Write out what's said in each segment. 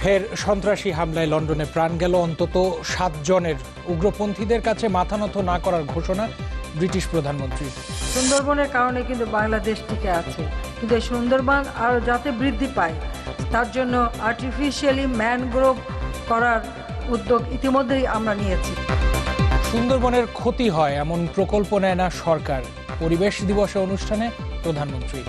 ফের সন্ত্রাসী হামলায় লন্ডনে প্রাণ গেল অন্তত 7 জনের। উগ্রপন্থীদের কাছে মাথা নত না করার ঘোষণা ব্রিটিশ প্রধানমন্ত্রী। সুন্দরবনের কারণে কিন্তু বাংলাদেশ টিকে আছে, কিন্তু সুন্দরবন আরো যাতে বৃদ্ধি পায় তার জন্য আর্টিফিশিয়ালি ম্যানগ্রোভ করার উদ্যোগ ইতিমধ্যেই আমরা নিয়েছি। সুন্দরবনের ক্ষতি হয় এমন প্রকল্প নেয় না সরকার, পরিবেশ দিবসে অনুষ্ঠানে প্রধানমন্ত্রী।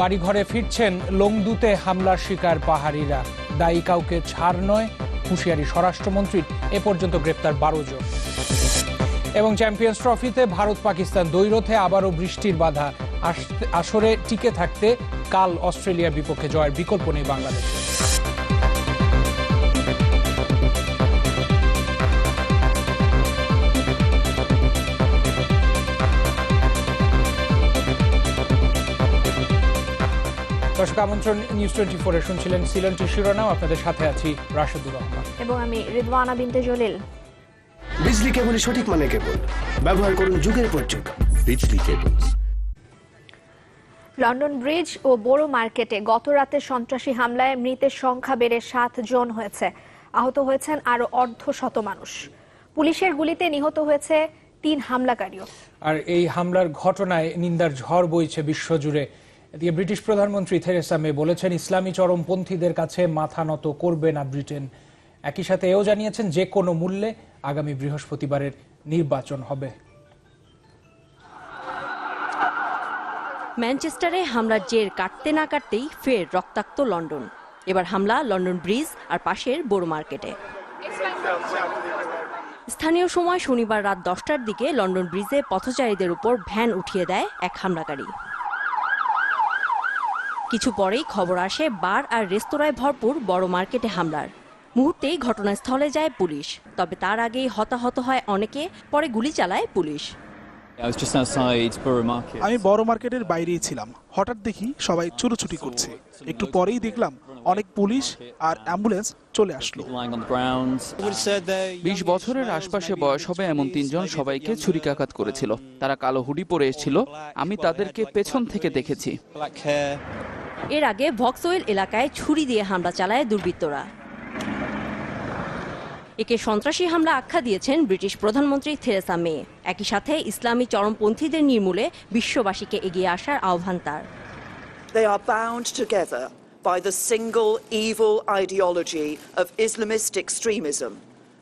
বাড়িঘরে ফিরছেন লংদুতে হামলার শিকার পাহাড়িরা, দায়ী কাউকে ছাড় নয়, হুঁশিয়ারি স্বরাষ্ট্রমন্ত্রীর। এ পর্যন্ত গ্রেপ্তার 12 জন। এবং চ্যাম্পিয়ন্স ট্রফিতে ভারত পাকিস্তান দ্বৈরথে আবারও বৃষ্টির বাধা। আসরে টিকে থাকতে কাল অস্ট্রেলিয়ার বিপক্ষে জয়ের বিকল্প নেই বাংলাদেশে। দর্শক আমন্ত্রণ নিউজ 24 শুনছিলেন সিলনটি শিরোনাম। আপনাদের সাথে আছি রাশেদুর রহমান এবং আমি রিদওয়ানা বিনতে জলিল। বিজলি কেবলই সঠিক মানে কেবল, ব্যবহার করুন যুগের পর যুগ বিজলি কেবল। লন্ডন ব্রিজ ও বড় মার্কেটে গত রাতে সন্ত্রাসী হামলায় মৃতের সংখ্যা বেড়ে 7 জন হয়েছে। আহত হয়েছেন আরো অর্ধশত মানুষ। পুলিশের গুলিতে নিহত হয়েছে 3 হামলাকারীও। আর এই হামলার ঘটনায় নিন্দার ঝড় বইছে বিশ্বজুড়ে। এদিকে ব্রিটিশ প্রধানমন্ত্রী থেরেসা মে বলেছেন ইসলামী চরমপন্থীদের কাছে মাথা নত করবে না ব্রিটেন। একই সাথে এও জানিয়েছেন যে কোনো মূল্যে আগামী বৃহস্পতিবারের নির্বাচন হবে। ম্যানচেস্টারে হামলার জের কাটতে না কাটতেই ফের রক্তাক্ত লন্ডন। এবার হামলা লন্ডন ব্রিজ আর পাশের বড় মার্কেটে। স্থানীয় সময় শনিবার রাত 10টার দিকে লন্ডন ব্রিজে পথচারীদের উপর ভ্যান উঠিয়ে দেয় এক হামলাকারী। কিছু পরেই খবর আসে বার আর রেস্তোরাঁয় ভরপুর বড় মার্কেটে হামলার। মুহূর্তেই ঘটনাস্থলে যায় পুলিশ, তবে তার আগেই হতাহত হয় অনেকে, পরে গুলি চালায় পুলিশ। আমি বড় মার্কেটের বাইরেই ছিলাম, হঠাৎ দেখি সবাই ছুটোছুটি করছে। একটু পরেই দেখলাম অনেক পুলিশ আর অ্যাম্বুলেন্স চলে আসলো। 20 বছরের আশপাশে বয়স হবে এমন 3 জন সবাইকে ছুরিকাঘাত করেছিল। তারা কালো হুডি পরে এসেছিল, আমি তাদেরকে পেছন থেকে দেখেছি। এর আগে ভক্সওয়েল এলাকায় ছুরি দিয়ে হামলা চালায় দুর্বৃত্তরা। একে সন্ত্রাসী হামলা আখ্যা দিয়েছেন ব্রিটিশ প্রধানমন্ত্রী থেরেসা মে। একই সাথে ইসলামী চরমপন্থীদের নির্মূলে বিশ্ববাসীকে এগিয়ে আসার আহ্বান তার। They are bound together by the single evil ideology of Islamist extremism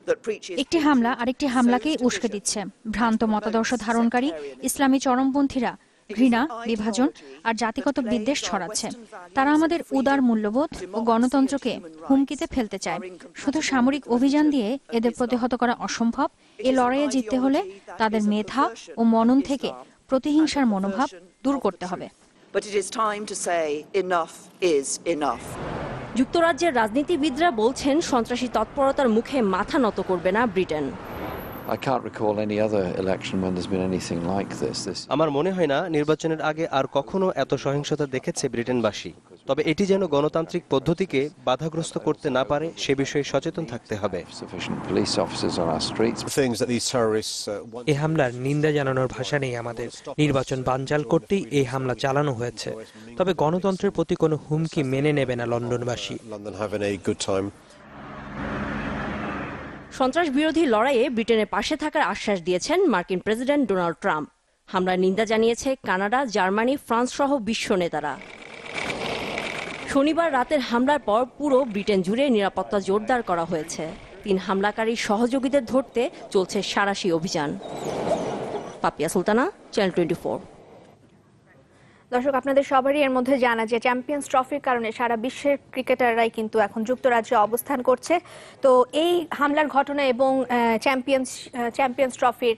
that preaches একটি হামলা আরেকটি হামলাকে উস্কে দিচ্ছে। ভ্রান্ত মতাদর্শ ধারণকারী ইসলামী চরমপন্থীরা ঘৃণা, বিভাজন আর জাতিগত বিদ্বেষ ছড়াচ্ছে। তারা আমাদের উদার মূল্যবোধ ও গণতন্ত্রকে হুমকিতে ফেলতে চায়। শুধু সামরিক অভিযান দিয়ে এদের প্রতিহত করা অসম্ভব। এই লড়াইয়ে জিততে হলে তাদের মেধা ও মনন থেকে প্রতিহিংসার মনোভাব দূর করতে হবে। যুক্তরাজ্যের রাজনীতিবিদরা বলছেন সন্ত্রাসী তৎপরতার মুখে মাথা নত করবে না ব্রিটেন। আমার মনে হয় না নির্বাচনের আগে আর কখনো এত সহিংসতা দেখেছে ব্রিটেনবাসী। তবে এটি যেন গণতান্ত্রিক পদ্ধতিকে বাধাগ্রস্ত করতে না পারে সে বিষয়ে সচেতন থাকতে হবে। এই হামলার নিন্দা জানানোর ভাষা নেই আমাদের। নির্বাচন বানচাল করতেই এই হামলা চালানো হয়েছে, তবে গণতন্ত্রের প্রতি কোনো হুমকি মেনে নেবে না লন্ডনবাসী। সন্ত্রাস বিরোধী লড়াইয়ে ব্রিটেনের পাশে থাকার আশ্বাস দিয়েছেন মার্কিন প্রেসিডেন্ট ডোনাল্ড ট্রাম্প। হামলার নিন্দা জানিয়েছে কানাডা, জার্মানি, ফ্রান্স সহ বিশ্ব নেতারা। শনিবার রাতের হামলার পর পুরো ব্রিটেন জুড়ে নিরাপত্তা জোরদার করা হয়েছে। 3 হামলাকারী সহযোগীদের ধরতে চলছে সাঁড়াশি অভিযান। পাপিয়া সুলতানা, চ্যানেল 24। দর্শক, আপনাদের সবারই এর মধ্যে জানা যে চ্যাম্পিয়ন্স ট্রফির কারণে সারা বিশ্বের ক্রিকেটাররাই কিন্তু এখন যুক্তরাজ্যে অবস্থান করছে। তো এই হামলার ঘটনা এবং চ্যাম্পিয়ন্স ট্রফির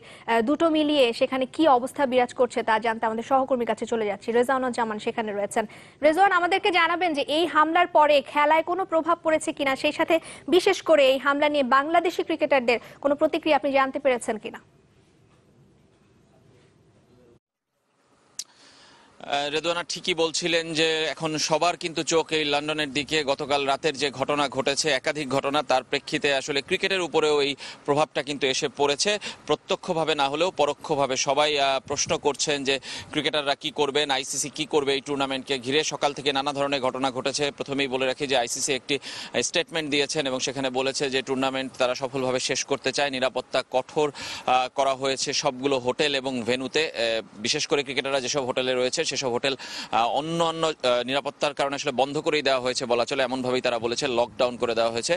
দুটো মিলিয়ে সেখানে কি অবস্থা বিরাজ করছে তা জানতে আমাদের সহকর্মীর কাছে চলে যাচ্ছি। রেজাউনুজ্জামান সেখানে রয়েছেন। রেজওয়ান, আমাদেরকে জানাবেন যে এই হামলার পরে খেলায় কোনো প্রভাব পড়েছে কিনা, সেই সাথে বিশেষ করে এই হামলা নিয়ে বাংলাদেশি ক্রিকেটারদের কোনো প্রতিক্রিয়া আপনি জানতে পেরেছেন কিনা? রেদওয়ানা ঠিকই বলছিলেন যে এখন সবার কিন্তু চোখ এই লন্ডনের দিকে। গতকাল রাতের যে ঘটনা ঘটেছে, একাধিক ঘটনা, তার প্রেক্ষিতে আসলে ক্রিকেটের উপরেও এই প্রভাবটা কিন্তু এসে পড়েছে, প্রত্যক্ষভাবে না হলেও পরোক্ষভাবে। সবাই প্রশ্ন করছেন যে ক্রিকেটাররা কি করবেন, আইসিসি কি করবে এই টুর্নামেন্টকে ঘিরে। সকাল থেকে নানা ধরনের ঘটনা ঘটেছে। প্রথমেই বলে রাখি যে আইসিসি একটি স্টেটমেন্ট দিয়েছেন এবং সেখানে বলেছে যে টুর্নামেন্ট তারা সফলভাবে শেষ করতে চায়। নিরাপত্তা কঠোর করা হয়েছে সবগুলো হোটেল এবং ভেন্যুতে, বিশেষ করে ক্রিকেটাররা যেসব হোটেলে রয়েছে সেসব হোটেল অন্য নিরাপত্তার কারণে আসলে বন্ধ করেই দেওয়া হয়েছে বলা চলে, এমনভাবেই তারা বলেছে, লকডাউন করে দেওয়া হয়েছে।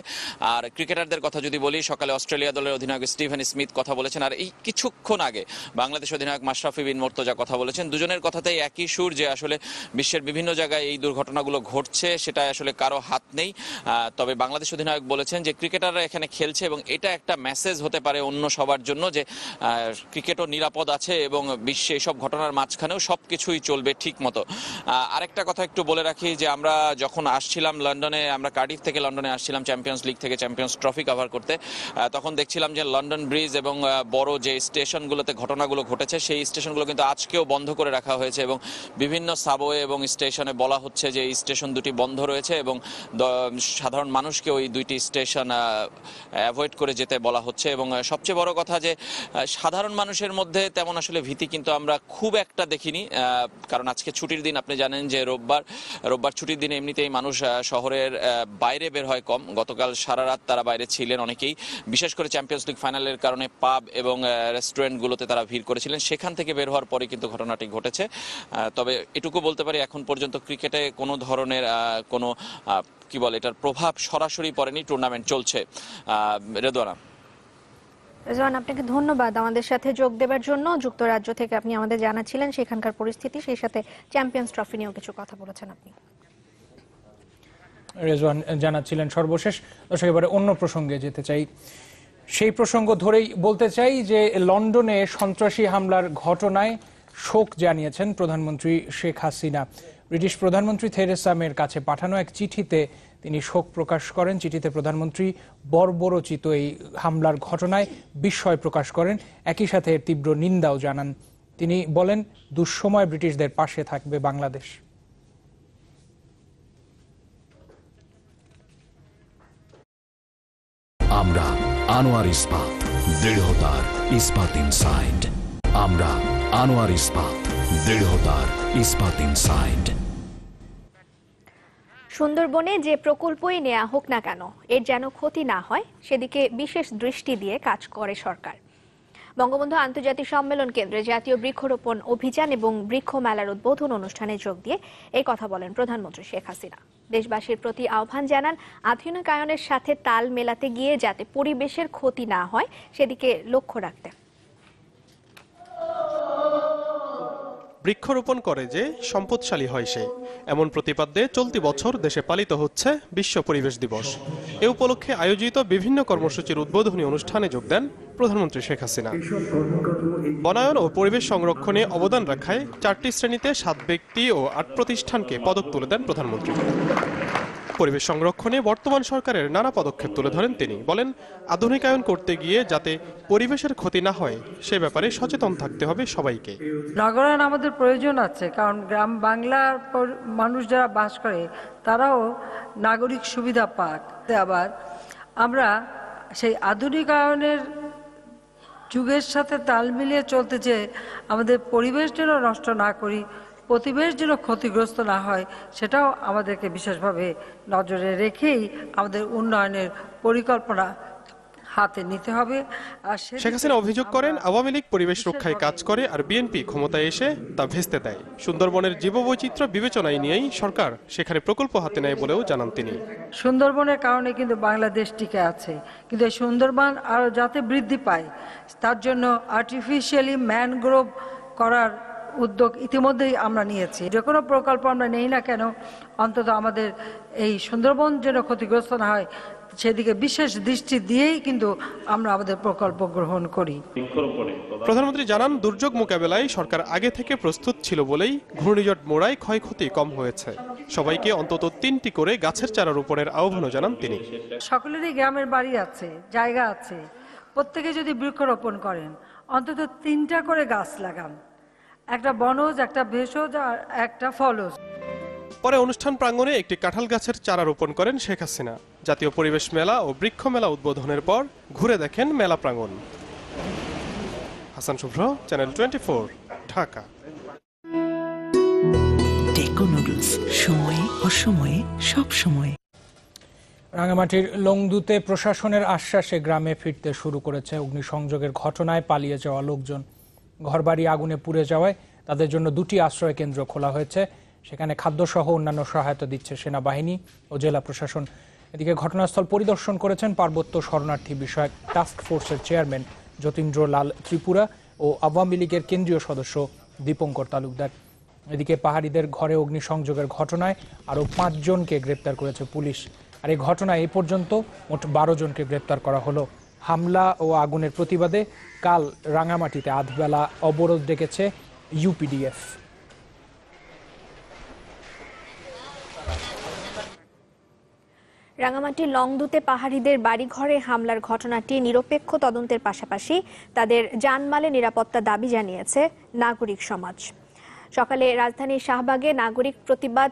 আর ক্রিকেটারদের কথা যদি বলি, সকালে অস্ট্রেলিয়া দলের অধিনায়ক স্টিভেন স্মিথ কথা বলেছেন, আর এই কিছুক্ষণ আগে বাংলাদেশ অধিনায়ক মাশরাফি বিন মুর্তজা কথা বলেছেন। দুজনের কথাতেই একই সুর যে আসলে বিশ্বের বিভিন্ন জায়গায় এই দুর্ঘটনাগুলো ঘটছে, সেটা আসলে কারো হাত নেই। তবে বাংলাদেশ অধিনায়ক বলেছেন যে ক্রিকেটাররা এখানে খেলছে এবং এটা একটা মেসেজ হতে পারে অন্য সবার জন্য যে ক্রিকেটও নিরাপদ আছে এবং বিশ্বে এসব ঘটনার মাঝখানেও সবকিছুই চলবে ঠিক মতো। আরেকটা কথা একটু বলে রাখি যে আমরা যখন আসছিলাম লন্ডনে, আমরা কার্ডিফ থেকে লন্ডনে আসছিলাম চ্যাম্পিয়ন্স লিগ থেকে চ্যাম্পিয়ন্স ট্রফি কভার করতে, তখন দেখছিলাম যে লন্ডন ব্রিজ এবং বড় যে স্টেশনগুলোতে ঘটনাগুলো ঘটেছে সেই স্টেশনগুলো কিন্তু আজকেও বন্ধ করে রাখা হয়েছে এবং বিভিন্ন সাবওয়ে এবং স্টেশনে বলা হচ্ছে যে এই স্টেশন দুটি বন্ধ রয়েছে এবং সাধারণ মানুষকে ওই দুইটি স্টেশন অ্যাভয়েড করে যেতে বলা হচ্ছে। এবং সবচেয়ে বড় কথা যে সাধারণ মানুষের মধ্যে তেমন আসলে ভীতি কিন্তু আমরা খুব একটা দেখিনি, কারণ আজকে ছুটির দিন। আপনি জানেন যে রোববার ছুটির দিনে এমনিতেই মানুষ শহরের বাইরে বের হয় কম। গতকাল সারা রাত তারা বাইরে ছিলেন অনেকেই, বিশেষ করে চ্যাম্পিয়ন্স লিগ ফাইনালের কারণে পাব এবং রেস্টুরেন্টগুলোতে তারা ভিড় করেছিলেন। সেখান থেকে বের হওয়ার পরে কিন্তু ঘটনাটি ঘটেছে। তবে এটুকু বলতে পারি এখন পর্যন্ত ক্রিকেটে কোনো ধরনের কোনো কি বলে এটার প্রভাব সরাসরি পড়েনি, টুর্নামেন্ট চলছে। রেদওয়ানা। রেজওয়ান, আপনাকে ধন্যবাদ আমাদের সাথে যোগ দেওয়ার জন্য। যুক্তরাজ্য থেকে আপনি আমাদের জানাচ্ছিলেন সেখানকার পরিস্থিতি, সেই সাথে চ্যাম্পিয়ন্স ট্রফি নিয়েও কিছু কথা বলেছেন আপনি। রেজওয়ান জানাচ্ছিলেন সর্বশেষ। দর্শক, এবারে অন্য প্রসঙ্গে যেতে চাই। সেই প্রসঙ্গ ধরেই বলতে চাই যে লন্ডনে সন্ত্রাসী হামলার ঘটনায় শোক জানিয়েছেন প্রধানমন্ত্রী শেখ হাসিনা। ব্রিটিশ প্রধানমন্ত্রী থেরেসা মের কাছে পাঠানো এক চিঠিতে তিনি শোক প্রকাশ করেন। চিঠিতে প্রধানমন্ত্রী বর্বরচিত এই হামলার ঘটনায় বিস্ময় প্রকাশ করেন, একই সাথে এর তীব্র নিন্দাও জানান। তিনি বলেন, দুঃসময় ব্রিটিশদের পাশে থাকবে বাংলাদেশ। আমরা আনোয়ার ইস্পাত, দৃঢ়তার ইস্পাত ইনসাইড। আমরা আনোয়ার ইস্পাত, দৃঢ়তার ইস্পাত ইনসাইড। সুন্দরবনে যে প্রকল্পই নেওয়া হোক না কেন, এর যেন ক্ষতি না হয় সেদিকে বিশেষ দৃষ্টি দিয়ে কাজ করে সরকার। বঙ্গবন্ধু আন্তর্জাতিক সম্মেলন কেন্দ্রে জাতীয় বৃক্ষরোপণ অভিযান এবং বৃক্ষ মেলার উদ্বোধন অনুষ্ঠানে যোগ দিয়ে এই কথা বলেন প্রধানমন্ত্রী শেখ হাসিনা। দেশবাসীর প্রতি আহ্বান জানান, আধুনিকায়নের সাথে তাল মেলাতে গিয়ে যাতে পরিবেশের ক্ষতি না হয় সেদিকে লক্ষ্য রাখতে। বৃক্ষরোপণ করে যে সম্পদশালী হয় সে, এমন প্রতিপাদ্যে চলতি বছর দেশে পালিত হচ্ছে বিশ্ব পরিবেশ দিবস। এ উপলক্ষে আয়োজিত বিভিন্ন কর্মসূচির উদ্বোধনী অনুষ্ঠানে যোগ দেন প্রধানমন্ত্রী শেখ হাসিনা। বনায়ন ও পরিবেশ সংরক্ষণে অবদান রাখায় 4টি শ্রেণীতে 7 ব্যক্তি ও 8 প্রতিষ্ঠানকে পদক তুলে দেন প্রধানমন্ত্রী। পরিবেশ সংরক্ষণে বর্তমান সরকারের নানা পদক্ষেপ তুলে ধরেন তিনি। বলেন, আধুনিকায়ন করতে গিয়ে যাতে পরিবেশের ক্ষতি না হয় সে ব্যাপারে সচেতন থাকতে হবে সবাইকে। নগরায়ন আমাদের প্রয়োজন আছে, কারণ গ্রাম বাংলার মানুষ যারা বাস করে তারাও নাগরিক সুবিধা পাক। আবার আমরা সেই আধুনিকায়নের যুগের সাথে তাল মিলিয়ে চলতে চেয়ে আমাদের পরিবেশ যেন নষ্ট না করি, পরিবেশ যেন ক্ষতিগ্রস্ত না হয়, সেটাও আমাদেরকে বিশেষভাবে নজরে রেখেই আমাদের উন্নয়নের পরিকল্পনা হাতে নিতে হবে। শেখ হাসিনা অভিযোগ করেন, আওয়ামী লীগ পরিবেশ রক্ষায় কাজ করে আর বিএনপি ক্ষমতায় এসে তা ভেস্তে দেয়। সুন্দরবনের জীববৈচিত্র্য বিবেচনায় নিয়েই সরকার সেখানে প্রকল্প হাতে নেয় বলেও জানান তিনি। সুন্দরবনের কারণে কিন্তু বাংলাদেশ টিকে আছে, কিন্তু এই সুন্দরবন আরও যাতে বৃদ্ধি পায় তার জন্য আর্টিফিশিয়ালি ম্যানগ্রোভ করার উদ্যোগ ইতিমধ্যেই আমরা নিয়েছি। যে কোনো প্রকল্প আমরা নেই না কেন, অন্তত আমাদের এই সুন্দরবন যেন ক্ষতিগ্রস্ত না হয় সেদিকে বিশেষ দৃষ্টি দিয়েই কিন্তু আমরা আমাদের প্রকল্প গ্রহণ করি। প্রধানমন্ত্রী জানান, দুর্যোগ মোকাবেলায় সরকার আগে থেকে প্রস্তুত ছিল বলেই ঘূর্ণিঝড় মোড়ায় ক্ষয়ক্ষতি কম হয়েছে। সবাইকে অন্তত 3টি করে গাছের চারা রোপণের আহ্বানও জানান তিনি। সকলেরই গ্রামের বাড়ি আছে, জায়গা আছে, প্রত্যেকে যদি বৃক্ষরোপণ করেন, অন্তত 3টা করে গাছ লাগান। একটা বনজ, একটা ভেষজ আর একটা ফলজ। পরে অনুষ্ঠান প্রাঙ্গণে একটি কাঁঠাল গাছের চারা রোপণ করেন শেখ হাসিনা। জাতীয় পরিবেশ মেলা ও বৃক্ষ মেলা উদ্বোধনের পর ঘুরে দেখেন মেলা প্রাঙ্গণ। হাসান শুভ্র, চ্যানেল 24, ঢাকা। টেকো নুডলস, সময়ে অসময়ে সব সময়। রাঙামাটির লংদুতে প্রশাসনের আশ্বাসে গ্রামে ফিরতে শুরু করেছে অগ্নিসংযোগের ঘটনায় পালিয়ে যাওয়া লোকজন। ঘরবাড়ি আগুনে পুড়ে যাওয়ায় তাদের জন্য 2টি আশ্রয় কেন্দ্র খোলা হয়েছে। সেখানে খাদ্যসহ অন্যান্য সহায়তা দিচ্ছে সেনাবাহিনী ও জেলা প্রশাসন। এদিকে ঘটনাস্থল পরিদর্শন করেছেন পার্বত্য শরণার্থী বিষয়ক টাস্ক ফোর্সের চেয়ারম্যান যতীন্দ্র লাল ত্রিপুরা ও আওয়ামী লীগের কেন্দ্রীয় সদস্য দীপঙ্কর তালুকদার। এদিকে পাহাড়িদের ঘরে অগ্নিসংযোগের ঘটনায় আরও 5 জনকে গ্রেপ্তার করেছে পুলিশ। আর এই ঘটনায় এ পর্যন্ত মোট 12 জনকে গ্রেপ্তার করা হলো। হামলা ও আগুনের প্রতিবাদে কাল রাঙামাটিতে আধবেলা অবরোধ ডেকেছে ইউপিডিএফ। রাঙামাটির লংদুতে পাহাড়িদের বাড়িঘরে হামলার ঘটনাটি নিরপেক্ষ তদন্তের পাশাপাশি তাদের জানমালের নিরাপত্তা দাবি জানিয়েছে নাগরিক সমাজ। সকালে রাজধানীর শাহবাগে নাগরিক প্রতিবাদ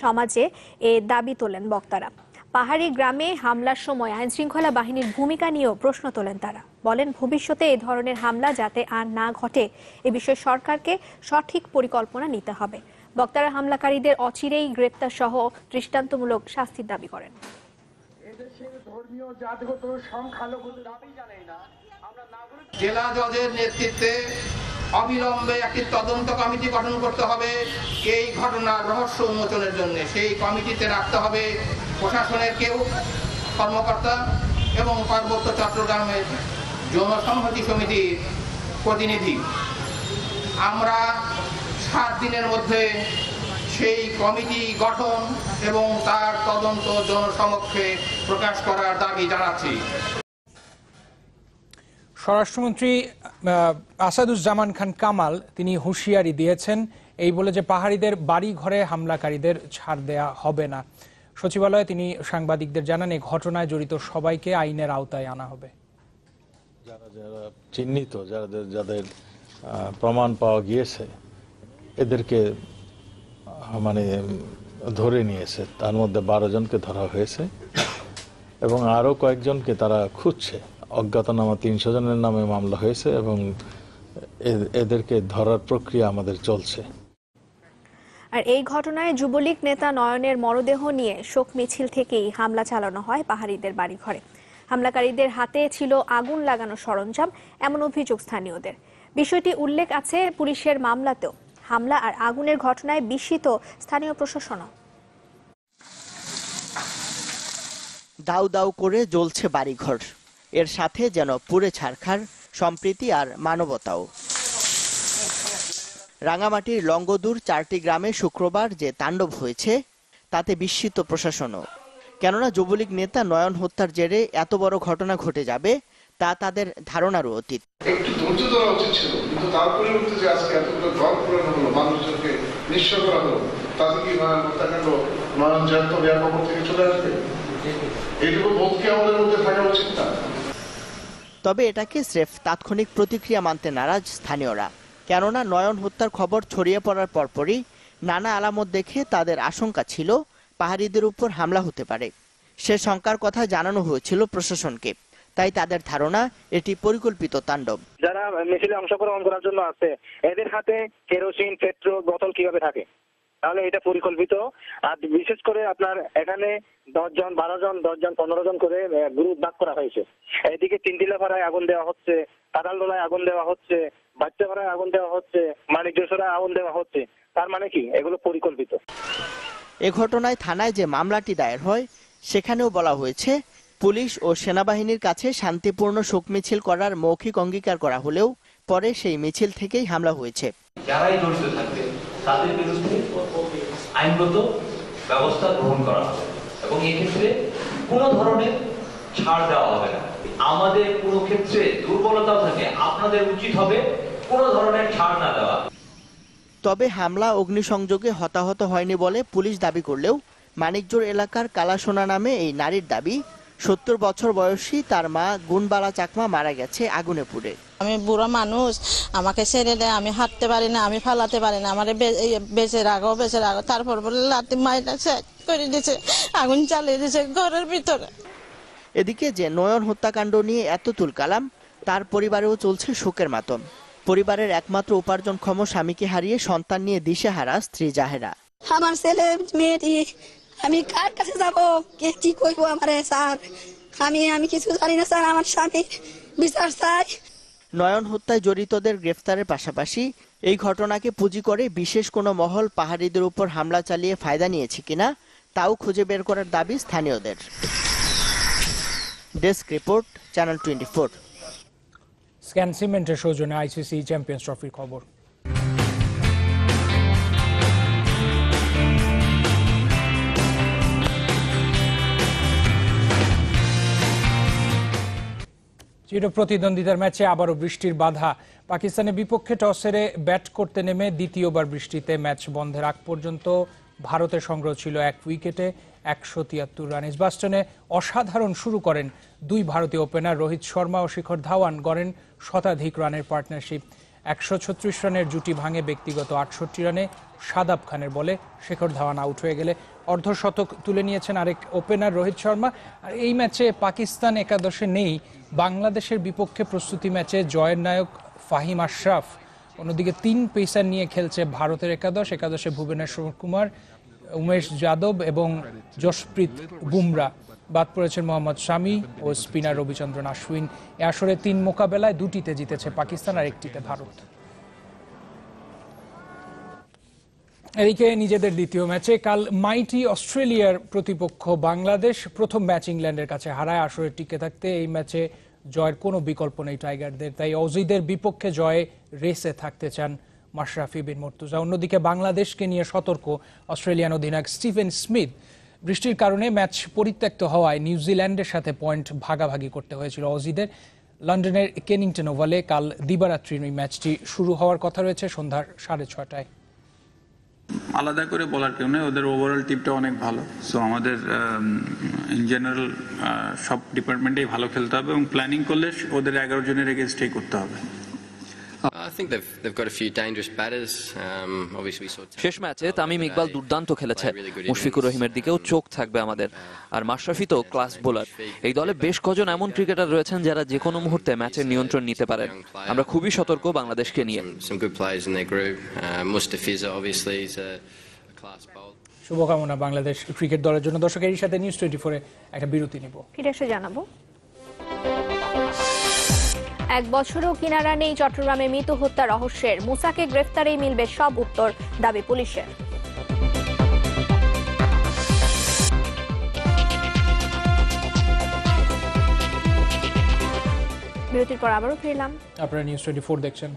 সমাজে এ দাবি তোলেন বক্তারা। পাহাড়ি গ্রামে হামলার সময় আইনশৃঙ্খলা বাহিনীর ভূমিকা নিয়েও প্রশ্ন তোলেন তারা। বলেন ভবিষ্যতে এ ধরনের হামলা যাতে আর না ঘটে এ বিষয়ে সরকারকে সঠিক পরিকল্পনা নিতে হবে। বক্তারা হামলাকারীদের অচিরেই গ্রেপ্তার সহ দৃষ্টান্তমূলক শাস্তির দাবি করেন। জেলা জজের নেতৃত্বে অবিলম্বে একটি তদন্ত কমিটি গঠন করতে হবে এই ঘটনার রহস্য উন্মোচনের জন্য। সেই কমিটিতে রাখতে হবে প্রশাসনের কেউ কর্মকর্তা এবং পার্বত্য চট্টগ্রামের জনসংহতি সমিতির প্রতিনিধি। আমরা 7 দিনের মধ্যে সেই কমিটি গঠন এবং তার তদন্ত জনসমক্ষে প্রকাশ করার দাবি জানাচ্ছি। স্বরাষ্ট্রমন্ত্রী আসাদুজ্জামান খান কামাল তিনি হুঁশিয়ারি দিয়েছেন এই বলে যে পাহাড়িদের বাড়ি ঘরে হামলাকারীদের ছাড় দেয়া হবে না। সচিবালয়ে তিনি সাংবাদিকদের জানান এই ঘটনায় জড়িত সবাইকে আইনের আওতায় আনা হবে। যারা চিহ্নিত, যাদের প্রমাণ পাওয়া গিয়েছে এদেরকে ধরে নিয়েছে। তার মধ্যে 12 জনকে ধরা হয়েছে এবং আরো কয়েকজনকে তারা খুঁজছে। অজ্ঞাতনামা 300 জনের নামে মামলা হয়েছে এবং এদেরকে ধরার প্রক্রিয়া আমাদের চলছে। আর এই ঘটনায় যুবলীগ নেতা নয়নের মরদেহ নিয়ে শোক মিছিল থেকেই হামলা চালানো হয় পাহাড়িদের বাড়িঘরে। হামলাকারীদের হাতে ছিল আগুন লাগানো সরঞ্জাম, এমন অভিযোগ স্থানীয়দের। বিষয়টি উল্লেখ আছে পুলিশের মামলাতেও। হামলা আর আগুনের ঘটনায় বিস্মিত স্থানীয় প্রশাসনও। দাউ দাউ করে জ্বলছে বাড়িঘর, এর সাথে যেন পুড়ে ছারখার সম্প্রীতি আর মানবতাও। রাঙামাটির লংগদুর 4টি গ্রামে শুক্রবার যে তাণ্ডব হয়েছে তাতে বিস্মিত প্রশাসনও। কেননা যুবলীগ নেতা নয়ন হত্যার জেরে এত বড় ঘটনা ঘটে যাবে তা তাদের ধারণারও অতীত। একটু ধৈর্য ধরা উচিত ছিল, কিন্তু তার পরিবর্তে যে আজকে এতগুলো ঘর পুরানো হলো, মানুষজনকে নিঃস্ব করা হলো, তাতে কি নয়ন হত্যাকাণ্ড নয়ন জ্যান্ত ব্যাপক থেকে চলে আসবে? এইটুকু বোধ কি আমাদের মধ্যে থাকা উচিত না? তবে এটাকে স্রেফ তাৎক্ষণিক প্রতিক্রিয়া মানতে নারাজ স্থানীয়রা। কেননা নয়ন হত্যার খবর ছড়িয়ে পড়ার পরপরই নানা আলামত দেখে তাদের আশঙ্কা ছিল পাহাড়িদের উপর হামলা হতে পারে। সে শঙ্কার কথা জানানো হয়েছিল প্রশাসনকে। তাই তাদের ধারণা এটি পরিকল্পিত তাণ্ডব। যারা মিছিলে অংশগ্রহণ করার জন্য আছে এদের হাতে কেরোসিন, পেট্রোল বোতল কিভাবে থাকে? তাহলে এটা পরিকল্পিত। আর বিশেষ করে আপনার এখানে 10 জন, 12 জন, 10 জন, 15 জন করে গ্রুপ ভাগ করা হয়েছে। এদিকে তিনটিলাপাড়ায় আগুন দেওয়া হচ্ছে, কাঁঠালতলায় আগুন দেওয়া হচ্ছে, বাচ্চাপাড়ায় আগুন দেওয়া হচ্ছে, মানিকজোড়ায় আগুন দেওয়া হচ্ছে। তার মানে কি এগুলো পরিকল্পিত। এ ঘটনায় থানায় যে মামলাটি দায়ের হয় সেখানেও বলা হয়েছে পুলিশ ও সেনাবাহিনীর কাছে শান্তিপূর্ণ শোক মিছিল করার মৌখিক অঙ্গীকার করা হলেও পরে সেই মিছিল থেকেই হামলা হয়েছে। যারাই জড়িত থাকবে তাদের বিরুদ্ধে আইনগত ব্যবস্থা গ্রহণ করা হবে এবং এক্ষেত্রে কোনো ধরনের ছাড় দেওয়া হবে না। আমাদের কোনো ক্ষেত্রে দুর্বলতাও থাকে, আপনাদের উচিত হবে কোনো ধরনের ছাড় না দেওয়া। তবে হামলা অগ্নিসংযোগে হতাহত হয়নি বলে পুলিশ দাবি করলেও মানিকজোড় এলাকার কালাসোনা নামে এই নারীর দাবি 70 বছর বয়সী তার মা গুণবালা চাকমা মারা গেছে আগুনে পুড়ে। আমি বুড়া মানুষ, আমাকে ছেড়ে দেয়, আমি হাঁটতে পারি না, আমি ফালাতে পারি না, আমার বেঁচে রাখো। তারপর বলে লাঠি মাইটা শেষ করে দিয়েছে, আগুন জ্বালিয়ে দিয়েছে ঘরের ভিতরে। এদিকে যে নয়ন হত্যাকাণ্ড নিয়ে এত তুলকালাম, তার পরিবারেও চলছে শোকের মাতম। পরিবারের একমাত্র উপার্জনক্ষম স্বামীকে হারিয়ে সন্তান নিয়ে দিশেহারা স্ত্রী জাহেরা। আমার ছেলে মেয়েটি, আমি কার কাছে যাব, কে কি কইব আমারে স্যার? আমি কিছু জানি না স্যার, আমার স্বামী বিচার চাই। নয়ন হত্যায় জড়িতদের গ্রেফতারের পাশাপাশি এই ঘটনাকে পুঁজি করে বিশেষ কোনো মহল পাহাড়িদের উপর হামলা চালিয়ে ফায়দা নিয়েছে কিনা তাও খুঁজে বের করার দাবি স্থানীয়দের। Desk report, channel 24। স্ক্যান সিমেন্টের সৌজন্যে আইসিসি চ্যাম্পিয়ন্স ট্রফির খবর। চিরপ্রতিদ্বন্দ্বিতার ম্যাচে আবারও বৃষ্টির বাধা। পাকিস্তানের বিপক্ষে টস হেরে ব্যাট করতে নেমে দ্বিতীয়বার বৃষ্টিতে ম্যাচ বন্ধের আগ পর্যন্ত ভারতের সংগ্রহ ছিল 1 উইকেটে 173 রান। এজবাস্টনে অসাধারণ শুরু করেন দুই ভারতীয় ওপেনার রোহিত শর্মা ও শিখর ধাওয়ান, গড়েন শতাধিক রানের পার্টনারশিপ। 136 রানের জুটি ভাঙে ব্যক্তিগত 68 রানে শাদাব খানের বলে শিখর ধাওয়ান আউট হয়ে গেলে অর্ধশতক তুলে নিয়েছেন আরেক ওপেনার রোহিত শর্মা। আর এই ম্যাচে পাকিস্তান একাদশে নেই বাংলাদেশের বিপক্ষে প্রস্তুতি ম্যাচে জয়ের নায়ক ফাহিম আশরাফ। অন্যদিকে 3 পেসার নিয়ে খেলছে ভারতের একাদশে ভুবনেশ্বর কুমার, উমেশ যাদব এবং জশপ্রীত বুমরা। বাদ পড়েছেন মোহাম্মদ শামি ও স্পিনার রবিচন্দ্রন আশ্বিন। এ আসরে 3 মোকাবেলায় 2টিতে জিতেছে পাকিস্তান আর 1টিতে ভারত। এদিকে নিজেদের দ্বিতীয় ম্যাচে কাল মাইটি অস্ট্রেলিয়ার প্রতিপক্ষ বাংলাদেশ প্রথম ম্যাচ ইংল্যান্ডের কাছে হারায়। আসরে টিকে থাকতে এই ম্যাচে জয়ের কোনো বিকল্প নেই টাইগারদের, তাই অজিদের বিপক্ষে জয়ে রেসে থাকতে চান মাশরাফি বিন মুর্তজা। অন্যদিকে বাংলাদেশকে নিয়ে সতর্ক অস্ট্রেলিয়ান অধিনায়ক স্টিভেন স্মিথ। বৃষ্টির কারণে ম্যাচ পরিত্যক্ত হওয়ায় নিউজিল্যান্ডের সাথে পয়েন্ট ভাগাভাগি করতে হয়েছিল অজিদের। লন্ডনের কেনিংটন ওভালে কাল দিবারাত্রির এই ম্যাচটি শুরু হওয়ার কথা রয়েছে সন্ধ্যা 6:30টায়। আলাদা করে বলার কেউ নেই, ওদের ওভারঅল টিমটা অনেক ভালো। সো আমাদের ইন জেনারেল সব ডিপার্টমেন্টেই ভালো খেলতে হবে এবং প্ল্যানিং করলে ওদের 11 জনের এগেইনস্টেই করতে হবে। শেষ ম্যাচে তামিম ইকবাল দুর্দান্ত খেলেছে, মুশফিকুর রহিমের দিকেও চোখ থাকবে আমাদের। আর মাশরাফি তো ক্লাস বোলার। এই দলে বেশ কজন এমন ক্রিকেটার রয়েছেন যারা যে কোনো মুহূর্তে ম্যাচের নিয়ন্ত্রণ নিতে পারেন। আমরা খুবই সতর্ক বাংলাদেশকে নিয়ে। শুভকামনা বাংলাদেশ ক্রিকেট দলের জন্য। দর্শক, এর সাথে নিউজ 24-এ একটা বিরতি নিব, ফিরে এসে জানাবো। 1 বছরও কিনারা নেই চট্টগ্রামে মৃত হত্যা রহস্যের। মুসাকে গ্রেফতারেই মিলবে সব উত্তর, দাবি পুলিশের। বিরতির পর আবারও ফিরলাম। আপনারা নিউজ 24 দেখছেন।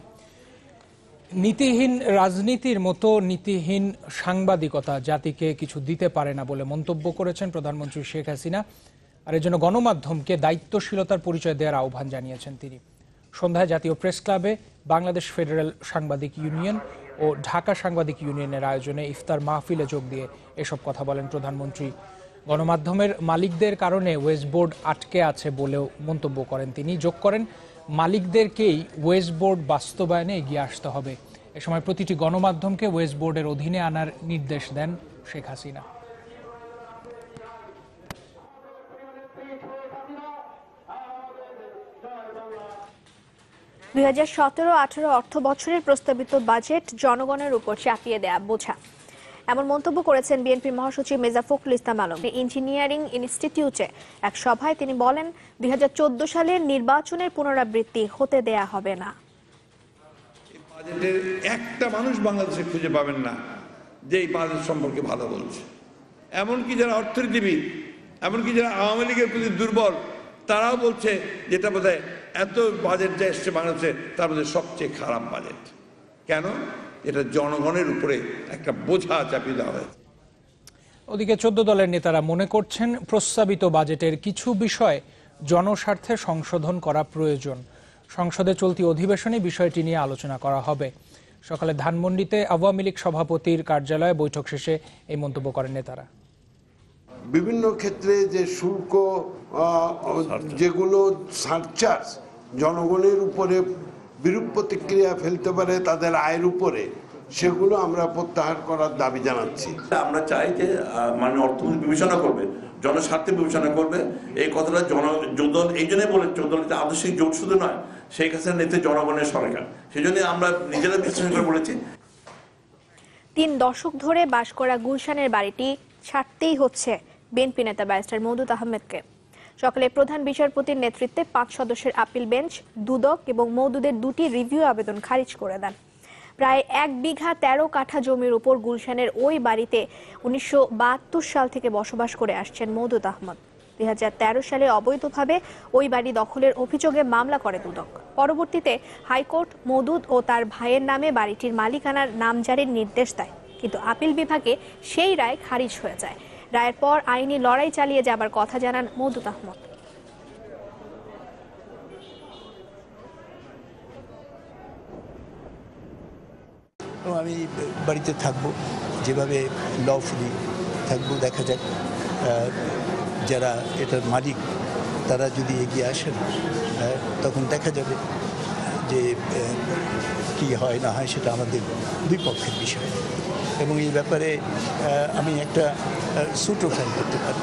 নীতিহীন রাজনীতির মতো নীতিহীন সাংবাদিকতা জাতিকে কিছু দিতে পারে না বলে মন্তব্য করেছেন প্রধানমন্ত্রী শেখ হাসিনা। আর এর জন্য গণমাধ্যমকে দায়িত্বশীলতার পরিচয় দেওয়ার আহ্বান জানিয়েছেন তিনি। সন্ধ্যায় জাতীয় প্রেস ক্লাবে বাংলাদেশ ফেডারেল সাংবাদিক ইউনিয়ন ও ঢাকা সাংবাদিক ইউনিয়নের আয়োজনে ইফতার মাহফিলে যোগ দিয়ে এসব কথা বলেন প্রধানমন্ত্রী। গণমাধ্যমের মালিকদের কারণে ওয়েজ বোর্ড আটকে আছে বলেও মন্তব্য করেন তিনি। যোগ করেন, মালিকদেরকেই ওয়েজ বোর্ড বাস্তবায়নে এগিয়ে আসতে হবে। এ সময় প্রতিটি গণমাধ্যমকে ওয়েজ বোর্ডের অধীনে আনার নির্দেশ দেন শেখ হাসিনা। দুই 2017-18 অর্থ বছরের প্রস্তাবিত বাজেট জনগণের উপর চাপিয়ে দেয়া বোঝা, এমন মন্তব্য করেছেন বিএনপির মহাসচিব মির্জা ফখরুল ইসলাম আলম। ইঞ্জিনিয়ারিং ইনস্টিটিউটে এক সভায় তিনি বলেন, 2014 সালের নির্বাচনের পুনরাবৃত্তি হতে দেয়া হবে না। বাজেটের একটা মানুষ বাংলাদেশে খুঁজে পাবেন না যে এই বাজেট সম্পর্কে ভালো বলছে। এমনকি যারা অর্থনীতিবিদ, এমনকি যারা আওয়ামী লীগের প্রতি দুর্বল, তারাও বলছে যেটা বোধহয় এত বাজেট যা এসছে বাংলাদেশে তার মধ্যে সবচেয়ে খারাপ বাজেট। কেন? এটা জনগণের উপরে একটা বোঝা চাপিয়ে দেওয়া হয়েছে। ওদিকে 14 দলের নেতারা মনে করছেন প্রস্তাবিত বাজেটের কিছু বিষয় জনস্বার্থে সংশোধন করা প্রয়োজন। সংসদে চলতি অধিবেশনে বিষয়টি নিয়ে আলোচনা করা হবে। সকালে ধানমন্ডিতে আওয়ামী লীগ সভাপতির কার্যালয়ে বৈঠক শেষে এই মন্তব্য করেন নেতারা। বিভিন্ন ক্ষেত্রে যে শুল্ক যেগুলো সারচার্জ জনগণের উপরে বিরূপ প্রতিক্রিয়া ফেলতে পারে তাদের আয়ের উপরে, সেগুলো আমরা প্রত্যাহার করার দাবি জানাচ্ছি। আমরা চাই যে মানে অর্থনীতি বিবেচনা করবে, জনস্বার্থে বিবেচনা করবে। এই কথাটা জনদল এই জন্যই বলে, জনদলটা আদর্শিক জোট শুধু নয়, শেখ হাসিনার নেতৃত্বে জনগণের সরকার, সেই জন্য আমরা নিজেরা বিশ্লেষণ করে বলেছি। 3 দশক ধরে বাস করা গুলশানের বাড়িটি ছাড়তেই হচ্ছে বিএনপি নেতা ব্যারিস্টার মওদুদ আহমেদকে। সকালে প্রধান বিচারপতির নেতৃত্বে 5 সদস্যের আপিল বেঞ্চ দুদক এবং মওদুদের 2টি রিভিউ আবেদন খারিজ করে দেন। প্রায় 1 বিঘা 13 কাঠা জমির উপর গুলশানের ওই বাড়িতে 1972 সাল থেকে বসবাস করে আসছেন মওদুদ আহমেদ। 2013 সালে অবৈধভাবে ওই বাড়ি দখলের অভিযোগে মামলা করে দুদক। পরবর্তীতে হাইকোর্ট মওদুদ ও তার ভাইয়ের নামে বাড়িটির মালিকানার নামজারির নির্দেশ দেয়, কিন্তু আপিল বিভাগে সেই রায় খারিজ হয়ে যায়। রায়ের পর আইনি লড়াই চালিয়ে যাবার কথা জানান মওদুদ আহমেদ। আমি বাড়িতে থাকবো, যেভাবে লফুলি থাকবো, দেখা যাক যারা এটার মালিক তারা যদি এগিয়ে আসেন তখন দেখা যাবে যে কি হয় না হয়, সেটা আমাদের দুই পক্ষের বিষয়। এবং এই ব্যাপারে আমি একটা সুটও ফাইল করতে পারি।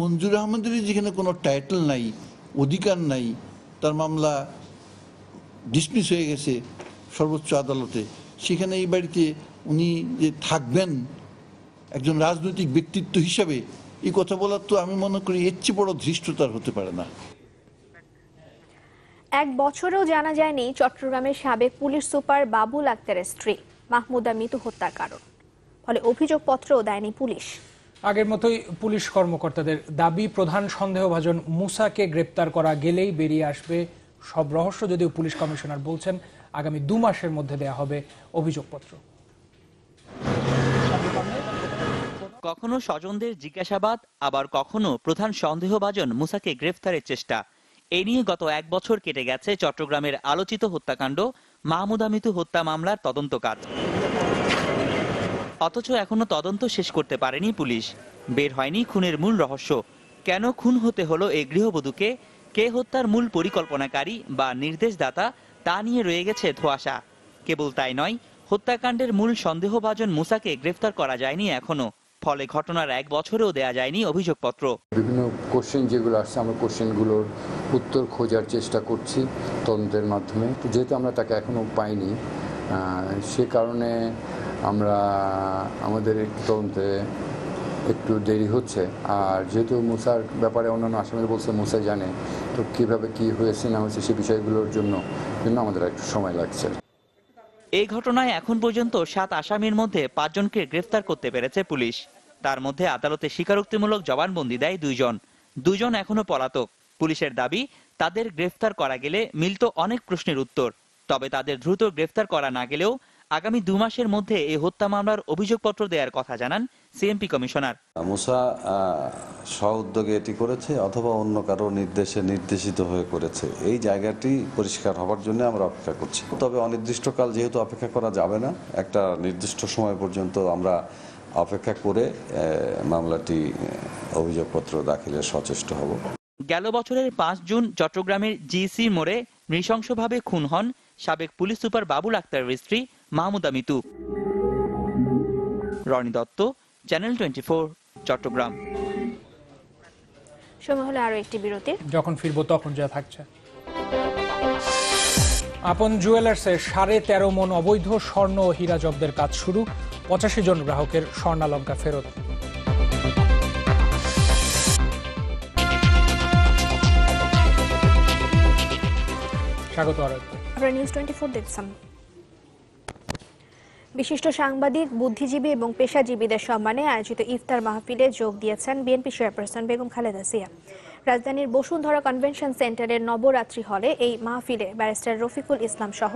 মঞ্জুর আহমেদের যেখানে কোনো টাইটেল নাই, অধিকার নাই, তার মামলা ডিসমিস হয়ে গেছে সর্বোচ্চ আদালতে, সেখানে এই বাড়িতে উনি যে থাকবেন একজন রাজনৈতিক ব্যক্তিত্ব হিসাবে, এই কথা বলার তো আমি মনে করি এর চেয়ে বড় ধৃষ্টতার হতে পারে না। 1 বছরেও জানা যায়নি চট্টগ্রামের সাবেক পুলিশ সুপার বাবুল আক্তারের স্ত্রী মাহমুদা মিতু হত্যার কারণ। ফলে অভিযোগপত্রও দেয়নি পুলিশ। আগের মতোই পুলিশ কর্মকর্তাদের দাবি, প্রধান সন্দেহভাজন মুসাকে গ্রেপ্তার করা গেলেই বেরিয়ে আসবে সব রহস্য। যদিও পুলিশ কমিশনার বলছেন আগামী 2 মাসের মধ্যে দেয়া হবে অভিযোগপত্র। কখনো স্বজনদের জিজ্ঞাসাবাদ, আবার কখনো প্রধান সন্দেহভাজন মুসাকে গ্রেফতারের চেষ্টা। এ নিয়ে গত 1 বছর কেটে গেছে চট্টগ্রামের আলোচিত হত্যাকাণ্ড মাহমুদা মিতু হত্যা মামলার তদন্ত কাজ। অথচ এখনো তদন্ত শেষ করতে পারেনি পুলিশ। বের হয়নি খুনের মূল রহস্য। কেন খুন হতে হলো এই গৃহবধূকে, কে হত্যার মূল পরিকল্পনাকারী বা নির্দেশদাতা, তা নিয়ে রয়ে গেছে ধোঁয়াশা। কেবল তাই নয়, হত্যাকাণ্ডের মূল সন্দেহভাজন মুসাকে গ্রেফতার করা যায়নি এখনো। ফলে ঘটনার 1 বছরেও দেয়া যায়নি অভিযোগপত্র। বিভিন্ন কোশ্চেন যেগুলো আসছে, আমরা কোশ্চেনগুলোর উত্তর খোঁজার চেষ্টা করছি তদন্তের মাধ্যমে। যেহেতু আমরা তাকে এখনো পাইনি, সে কারণে আমরা আমাদের তদন্তে একটু দেরি হচ্ছে। আর যেহেতু মুসার ব্যাপারে অন্যান্য আসামিরা বলছে মুসা জানে, তো কিভাবে কি হয়েছে না হয়েছে সে বিষয়গুলোর জন্য আমাদের একটু সময় লাগছে। এই ঘটনায় এখন পর্যন্ত 7 আসামির মধ্যে 5 জনকে গ্রেফতার করতে পেরেছে পুলিশ। তার মধ্যে আদালতে স্বীকারোক্তিমূলক জবানবন্দি দেয় 2 জন। 2 জন এখনো পলাতক। পুলিশের দাবি, তাদের গ্রেফতার করা গেলে মিলত অনেক প্রশ্নের উত্তর। তবে তাদের দ্রুত গ্রেফতার করা না গেলেও আগামী 2 মাসের মধ্যে এই হত্যা মামলার অভিযোগপত্র দেওয়ার কথা জানান সিএমপি কমিশনার। মুসা স্ব-উদ্যোগে এটি করেছে অথবা অন্য কারো নির্দেশে নির্দেশিত হয়ে করেছে, এই জায়গাটি পরিষ্কার হবার জন্য আমরা অপেক্ষা করছি। তবে অনির্দিষ্টকাল যেহেতু অপেক্ষা করা যাবে না, একটা নির্দিষ্ট সময় পর্যন্ত আমরা অপেক্ষা করে মামলাটি অভিযোগপত্র দাখিলের সচেষ্ট হব। গেল বছরের 5 জুন চট্টগ্রামের জিসি মোড়ে নৃশংসভাবে খুন হন সাবেক পুলিশ সুপার বাবুল আক্তারের স্ত্রী মাহমুদা মিতু। রনি দত্ত, চ্যানেল 24, চট্টগ্রাম। সময় হলো আরো একটি বিরতি। যখন ফিরবো তখন যা থাকছে। আপন জুয়েলার্সে 13.5 মণ অবৈধ স্বর্ণ ও হীরা জব্দের কাজ শুরু। 85 জন গ্রাহকের স্বর্ণালংকার ফেরত। স্বাগত। নিউজ 24 দেখছেন। বিশিষ্ট সাংবাদিক, বুদ্ধিজীবী এবং পেশাজীবীদের সম্মানে আয়োজিত ইফতার মাহফিলে যোগ দিয়েছেন বিএনপি চেয়ারপারসন বেগম খালেদা জিয়া। রাজধানীর বসুন্ধরা কনভেনশন সেন্টারের নবরাত্রি হলে এই মাহফিলে ব্যারিস্টার রফিকুল ইসলাম সহ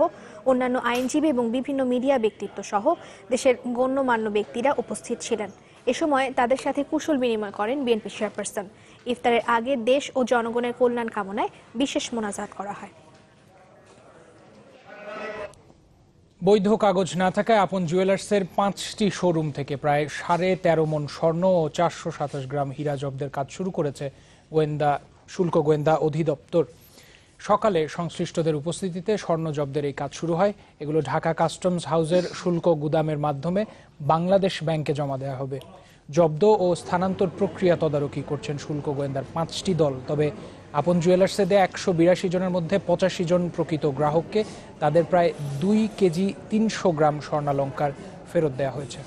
অন্যান্য আইনজীবী এবং বিভিন্ন মিডিয়া ব্যক্তিত্ব সহ দেশের গণ্যমান্য ব্যক্তিরা উপস্থিত ছিলেন। এ সময় তাদের সাথে কুশল বিনিময় করেন বিএনপি চেয়ারপারসন। ইফতারের আগে দেশ ও জনগণের কল্যাণ কামনায় বিশেষ মোনাজাত করা হয়। বৈধ কাগজ না থাকায় আপন জুয়েলার্সের 5টি শোরুম থেকে প্রায় 13.5 মণ স্বর্ণ ও 427 গ্রাম হীরা জব্দের কাজ শুরু করেছে শুল্ক গোয়েন্দা অধিদপ্তর। সকালে সংশ্লিষ্টদের উপস্থিতিতে স্বর্ণ জব্দের এই কাজ শুরু হয়। এগুলো ঢাকা কাস্টমস হাউসের শুল্ক গুদামের মাধ্যমে বাংলাদেশ ব্যাংকে জমা দেওয়া হবে। জব্দ ও স্থানান্তর প্রক্রিয়া তদারকি করছেন শুল্ক গোয়েন্দার 5টি দল। তবে আপন জুয়েলার্সে দেয়া 182 জনের মধ্যে 85 জন প্রকৃত গ্রাহককে তাদের প্রায় 2 কেজি 300 গ্রাম স্বর্ণালংকার ফেরত দেওয়া হয়েছে।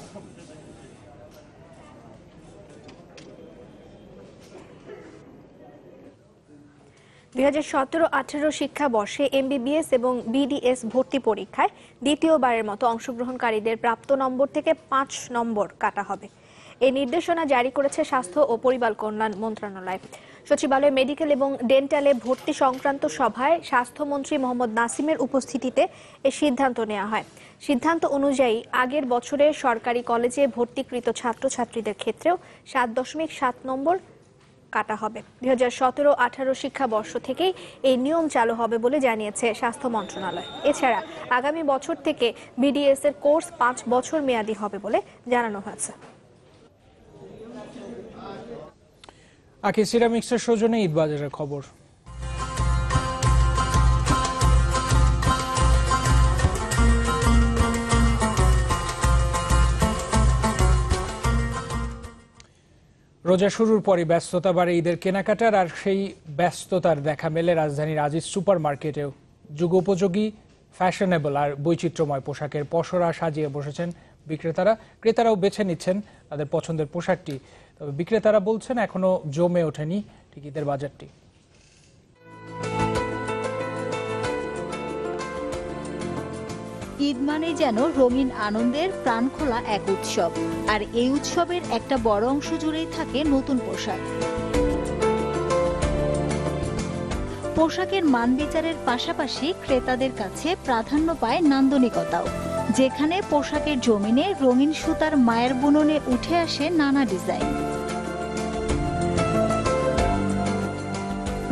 দুই 2017-18 শিক্ষাবর্ষে MBBS এবং BDS ভর্তি পরীক্ষায় দ্বিতীয়বারের মতো অংশগ্রহণকারীদের প্রাপ্ত নম্বর থেকে 5 নম্বর কাটা হবে। এই নির্দেশনা জারি করেছে স্বাস্থ্য ও পরিবার কল্যাণ মন্ত্রণালয়। সচিবালয় মেডিকেল এবং ডেন্টালে ভর্তি সংক্রান্ত সভায় স্বাস্থ্যমন্ত্রী মোহাম্মদ নাসিমের উপস্থিতিতে এই সিদ্ধান্ত নেওয়া হয়। সিদ্ধান্ত অনুযায়ী আগের বছরে সরকারি কলেজে ভর্তিকৃত ছাত্রছাত্রীদের ক্ষেত্রেও 7.7 নম্বর কাটা হবে। 2017-18 শিক্ষাবর্ষ থেকেই এই নিয়ম চালু হবে বলে জানিয়েছে স্বাস্থ্য মন্ত্রণালয়। এছাড়া আগামী বছর থেকে BDS এর কোর্স 5 বছর মেয়াদী হবে বলে জানানো হয়েছে। আকি সিরামিক্সের সৌজন্যে ঈদবাজারের খবর। রোজা শুরুর পরই ব্যস্ততা বাড়ে ঈদের কেনাকাটার, আর সেই ব্যস্ততার দেখা মেলে রাজধানীর আজিজ সুপার মার্কেটেও। যুগোপযোগী, ফ্যাশনেবল আর বৈচিত্র্যময় পোশাকের পসরা সাজিয়ে বসেছেন বিক্রেতারা। ক্রেতারাও বেছে নিচ্ছেন তাদের পছন্দের পোশাকটি। তবে বিক্রেতারা বলছেন এখনো জমে ওঠেনি ঠিক ঈদের বাজারটি। ঈদ মানে যেন রঙিন আনন্দের প্রাণখোলা এক উৎসব, আর এই উৎসবের একটা বড় অংশ জুড়েই থাকে নতুন পোশাক। পোশাকের মান বিচারের পাশাপাশি ক্রেতাদের কাছে প্রাধান্য পায় নান্দনিকতাও, যেখানে পোশাকের জমিনে রঙিন সুতার মায়ের বুননে উঠে আসে নানা ডিজাইন।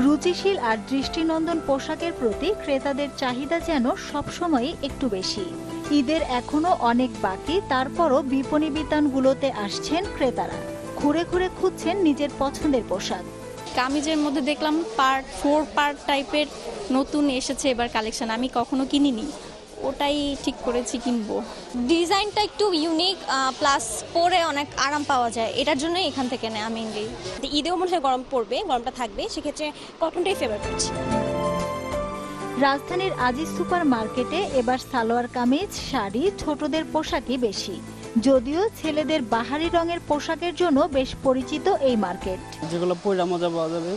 রুচিশীল আর দৃষ্টিনন্দন পোশাকের প্রতি ক্রেতাদের চাহিদা যেন সবসময়ই একটু বেশি। ঈদের এখনো অনেক বাকি, তারপরও বিপণী বিতানগুলোতে আসছেন ক্রেতারা। ঘুরে ঘুরে খুঁজছেন নিজের পছন্দের পোশাক। কামিজের মধ্যে দেখলাম 4 পার্ট টাইপের নতুন এসেছে এবার কালেকশন, আমি কখনো কিনিনি, ওটাই ঠিক করেছি কিনবো। ডিজাইনটা একটু ইউনিক, প্লাস পরে অনেক আরাম পাওয়া যায়, এটার জন্যই এখান থেকে নেওয়া মেইনলি। ঈদেও মনে হয় গরম পড়বে, গরমটা থাকবে, সেক্ষেত্রে কটনটাই ফেভার করছি। রাজধানীর আজিজ সুপার মার্কেটে এবার সালোয়ার কামিজ, শাড়ি, ছোটদের পোশাকই বেশি। যদিও ছেলেদের বাহারি রঙের পোশাকের জন্য বেশ পরিচিত এই মার্কেট। যেগুলো পরে মজা পাওয়া যাবে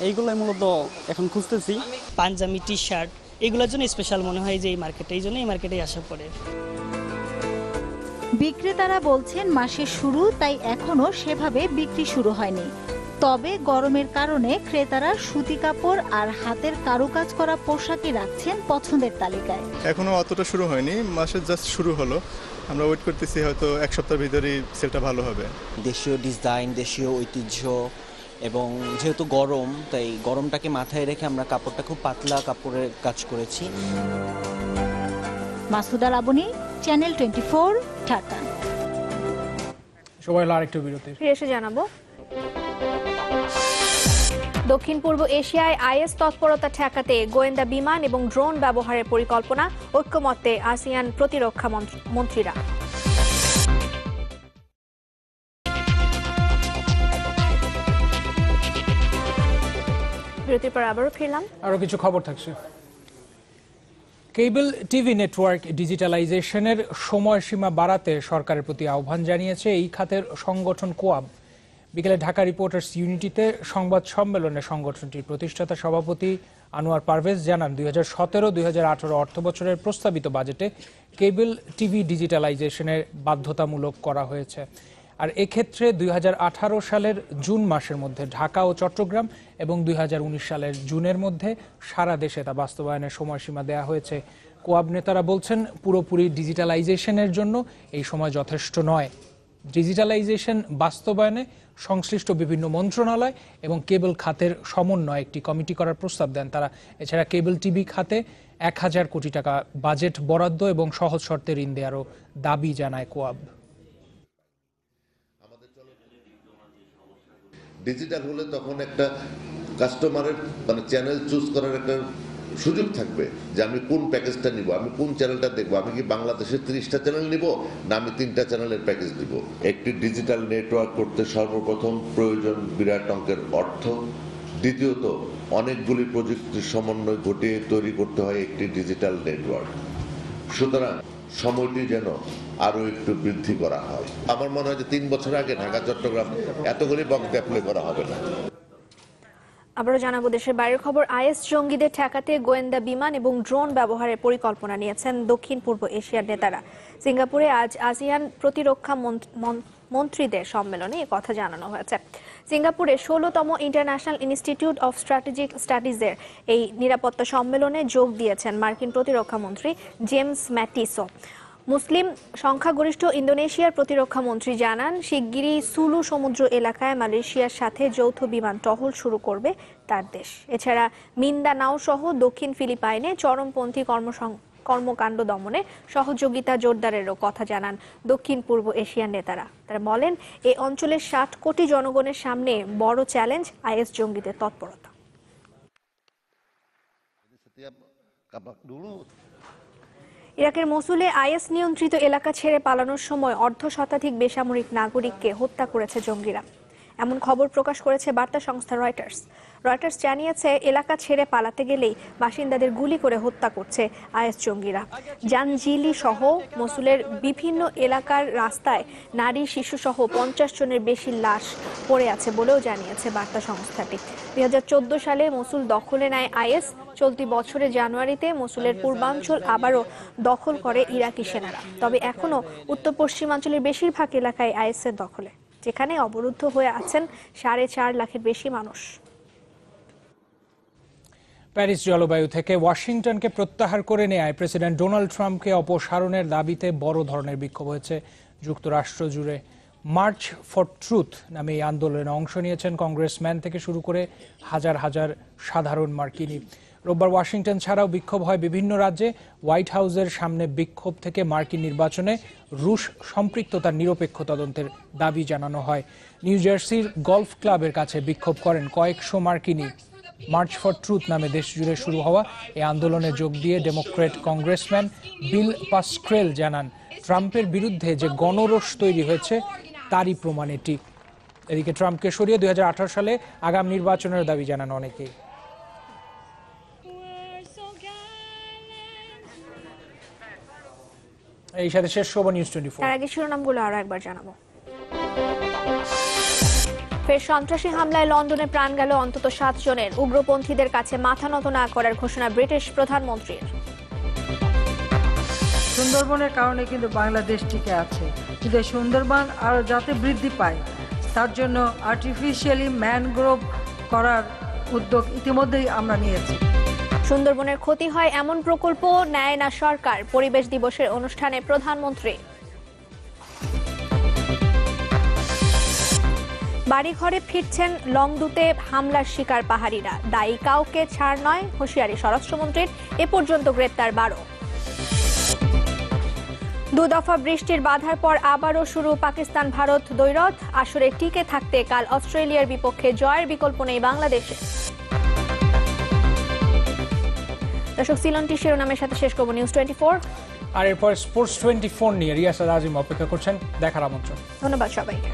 এইগুলোই মূলত এখন খুঁজতেছি। পাঞ্জাবি, টি শার্ট এগুলোর জন্য স্পেশাল মনে হয় যে এই মার্কেটে, এই জন্য এই মার্কেটে আসা পড়ে। বিক্রেতারা বলছেন মাসের শুরু, তাই এখনো সেভাবে বিক্রি শুরু হয়নি। তবে গরমের কারণে ক্রেতারা সুতি কাপড় আর হাতের কারুকাজ করা পোশাকই রাখছেন পছন্দের তালিকায়। এখনো অতটা শুরু হয়নি, মাসের জাস্ট শুরু হলো। আমরা ওয়েট করতেছি, হয়তো এক সপ্তাহের ভিতরেই সেলটা ভালো হবে। দেশীয় ডিজাইন, দেশীয় ঐতিহ্য, এবং যেহেতু গরম, তাই গরমটাকে মাথায় রেখে আমরা কাপড়টা খুব পাতলা কাপড়ের কাজ করেছি। মাসুদা লাবনী, চ্যানেল 24, ঢাকা। সবাই আরেকটু বিরতি এসে জানাবো। দক্ষিণ পূর্ব এশিয়ায় IS তৎপরতা ঠেকাতে গোয়েন্দা বিমান এবং ড্রোন ব্যবহারের পরিকল্পনা, ঐক্যমত্যে আসিয়ান প্রতিরক্ষা মন্ত্রীরা। বিরতির পর আবারও ফিরলাম, আরো কিছু খবর থাকছে। কেবল টিভি নেটওয়ার্ক ডিজিটালাইজেশনের সময়সীমা বাড়াতে সরকারের প্রতি আহ্বান জানিয়েছে এই খাতের সংগঠন কোয়াব। বিকেলে ঢাকা রিপোর্টার্স ইউনিটিতে সংবাদ সম্মেলনে সংগঠনটির প্রতিষ্ঠাতা সভাপতি আনোয়ার পারভেজ জানান, 2017-2018 অর্থ বছরের প্রস্তাবিত বাজেটে কেবল টিভি ডিজিটালাইজেশনের বাধ্যতামূলক করা হয়েছে। আর এক্ষেত্রে 2018 সালের জুন মাসের মধ্যে ঢাকা ও চট্টগ্রাম এবং 2019 সালের জুনের মধ্যে সারা দেশে তা বাস্তবায়নের সময়সীমা দেওয়া হয়েছে। কোয়াব নেতারা বলছেন, পুরোপুরি ডিজিটালাইজেশনের জন্য এই সময় যথেষ্ট নয়। ডিজিটালাইজেশন বাস্তবায়নে সংশ্লিষ্ট বিভিন্ন মন্ত্রণালয় এবং কেবল খাতের সমন্বয়ে একটি কমিটি করার প্রস্তাব দেন তারা। এছাড়া কেবল টিভি খাতে 1000 কোটি টাকা বাজেট বরাদ্দ এবং সহজ শর্তে ঋণ দেওয়ারও দাবি জানায় কোয়াব। ডিজিটাল হলে তখন একটা কাস্টমারের মানে চ্যানেল চুজ করার একটা সুযোগ থাকবে যে আমি কোন প্যাকেজটা নিব, আমি কোন চ্যানেলটা দেখবো, আমি কি বাংলাদেশের 30টা চ্যানেল নিব না আমি 3টা চ্যানেলের প্যাকেজ দিব। একটি ডিজিটাল নেটওয়ার্ক করতে সর্বপ্রথম প্রয়োজন বিরাট অঙ্কের অর্থ, দ্বিতীয়ত অনেকগুলি প্রযুক্তির সমন্বয় ঘটিয়ে তৈরি করতে হয় একটি ডিজিটাল নেটওয়ার্ক। সুতরাং সময়টি যেন আরো একটু বৃদ্ধি করা হয়। আমার মনে হয় যে 3 বছর আগে ঢাকা চট্টগ্রাম এতগুলি বক্স অ্যাপ্লাই করা হবে না। আবারও জানাবো দেশের বাইরের খবর। আইএস জঙ্গিদের ঠেকাতে গোয়েন্দা বিমান এবং ড্রোন ব্যবহারের পরিকল্পনা নিয়েছেন দক্ষিণ পূর্ব এশিয়ার নেতারা। সিঙ্গাপুরে আজ আসিয়ান প্রতিরক্ষা মন্ত্রীদের সম্মেলনে এ কথা জানানো হয়েছে। সিঙ্গাপুরে 16তম ইন্টারন্যাশনাল ইনস্টিটিউট অফ স্ট্র্যাটেজিক স্টাডিজের এই নিরাপত্তা সম্মেলনে যোগ দিয়েছেন মার্কিন প্রতিরক্ষা মন্ত্রী জেমস ম্যাটিসো। মুসলিম সংখ্যাগরিষ্ঠ ইন্দোনেশিয়ার প্রতিরক্ষা মন্ত্রী জানান শিগগিরই সুলু সমুদ্র এলাকায় মালয়েশিয়ার সাথে যৌথ বিমান টহল শুরু করবে তার দেশ। এছাড়া মিন্দানাও সহ দক্ষিণ ফিলিপাইনে চরমপন্থী কর্মকাণ্ড দমনে সহযোগিতা জোরদারেরও কথা জানান দক্ষিণ পূর্ব এশিয়ার নেতারা। তারা বলেন এই অঞ্চলের 60 কোটি জনগণের সামনে বড় চ্যালেঞ্জ আইএস জঙ্গিদের তৎপরতা। ইরাকের মসুলে আইএস নিয়ন্ত্রিত এলাকা ছেড়ে পালানোর সময় 1/2 শতাধিক বেসামরিক নাগরিককে হত্যা করেছে জঙ্গিরা, এমন খবর প্রকাশ করেছে বার্তা সংস্থা রয়টার্স। রয়টার্স জানিয়েছে এলাকা ছেড়ে পালাতে গেলেই বাসিন্দাদের গুলি করে হত্যা করছে আইএস জঙ্গিরা। জানজিলি সহ মসুলের বিভিন্ন এলাকার রাস্তায় নারী শিশু সহ 50 জনের বেশি লাশ পড়ে আছে বলেও জানিয়েছে বার্তা সংস্থাটি। 2014 সালে মসুল দখলে নেয় আইএস। চলতি বছরের জানুয়ারিতে মসুলের পূর্বাঞ্চল আবারও দখল করে ইরাকি সেনারা। তবে এখনও উত্তর পশ্চিমাঞ্চলের বেশিরভাগ এলাকায় আইএসের দখলে, যেখানে অবরুদ্ধ হয়ে আছেন 4.5 লাখের বেশি মানুষ। প্যারিস জলবায়ু থেকে ওয়াশিংটনকে প্রত্যাহার করে নেয় প্রেসিডেন্ট ডোনাল্ড ট্রাম্পকে অপসারণের দাবিতে বড় ধরনের বিক্ষোভ হয়েছে যুক্তরাষ্ট্র জুড়ে। মার্চ ফর ট্রুথ নামে এই আন্দোলনে অংশ নিয়েছেন কংগ্রেসম্যান থেকে শুরু করে হাজার হাজার সাধারণ মার্কিনী। রোববার ওয়াশিংটন ছাড়াও বিক্ষোভ হয় বিভিন্ন রাজ্যে। হোয়াইট হাউসের সামনে বিক্ষোভ থেকে মার্কিন নির্বাচনে রুশ সম্পৃক্ততার নিরপেক্ষ তদন্তের দাবি জানানো হয়। নিউ জার্সির গলফ ক্লাবের কাছে বিক্ষোভ করেন কয়েকশো মার্কিনী। মার্চ ফর ট্রুথ নামে দেশ জুড়ে শুরু হওয়া এই আন্দোলনে যোগ দিয়ে ডেমোক্রেট কংগ্রেসম্যান বিল পাস্ক্রেল জানান ট্রাম্পের বিরুদ্ধে যে গণরোষ তৈরি হয়েছে তারই প্রমাণ এটি। এদিকে ট্রাম্পকে সরিয়ে 2018 সালে আগাম নির্বাচনের দাবি জানান অনেকেই। এই সাথে শেষ খবর নিউজ 24। তার আগে শিরোনামগুলো আরো একবার জানাবো। ফের সন্ত্রাসী হামলায় লন্ডনে প্রাণ গেল অন্তত 7 জনের। উগ্রপন্থীদের কাছে মাথা নত না করার ঘোষণা ব্রিটিশ প্রধানমন্ত্রীর। সুন্দরবনের কারণে কিন্তু বাংলাদেশ টিকে আছে, কিন্তু সুন্দরবন আরো যাতে বৃদ্ধি পায় তার জন্য আর্টিফিশিয়ালি ম্যানগ্রোভ করার উদ্যোগ ইতিমধ্যেই আমরা নিয়েছি। সুন্দরবনের ক্ষতি হয় এমন প্রকল্প নেয় না সরকার, পরিবেশ দিবসের অনুষ্ঠানে প্রধানমন্ত্রী। বাড়িঘরে ফিরছেন লংদুতে হামলার শিকার পাহাড়িরা। দায়ী কাউকে ছাড় নয়, হুঁশিয়ারি স্বরাষ্ট্রমন্ত্রীর। এ পর্যন্ত গ্রেপ্তার 12। 2 দফা বৃষ্টির বাধার পর আবারও শুরু পাকিস্তান ভারত দ্বৈরথ। আসরে টিকে থাকতে কাল অস্ট্রেলিয়ার বিপক্ষে জয়ের বিকল্প নেই বাংলাদেশে। দর্শক, সিলনটি শিরোনামের সাথে শেষ করব নিউজ 24। আর এরপর স্পোর্টস 24 নিয়ে রিয়াসাদ আজিম অপেক্ষা করছেন। দেখার আমন্ত্রণ। ধন্যবাদ সবাইকে।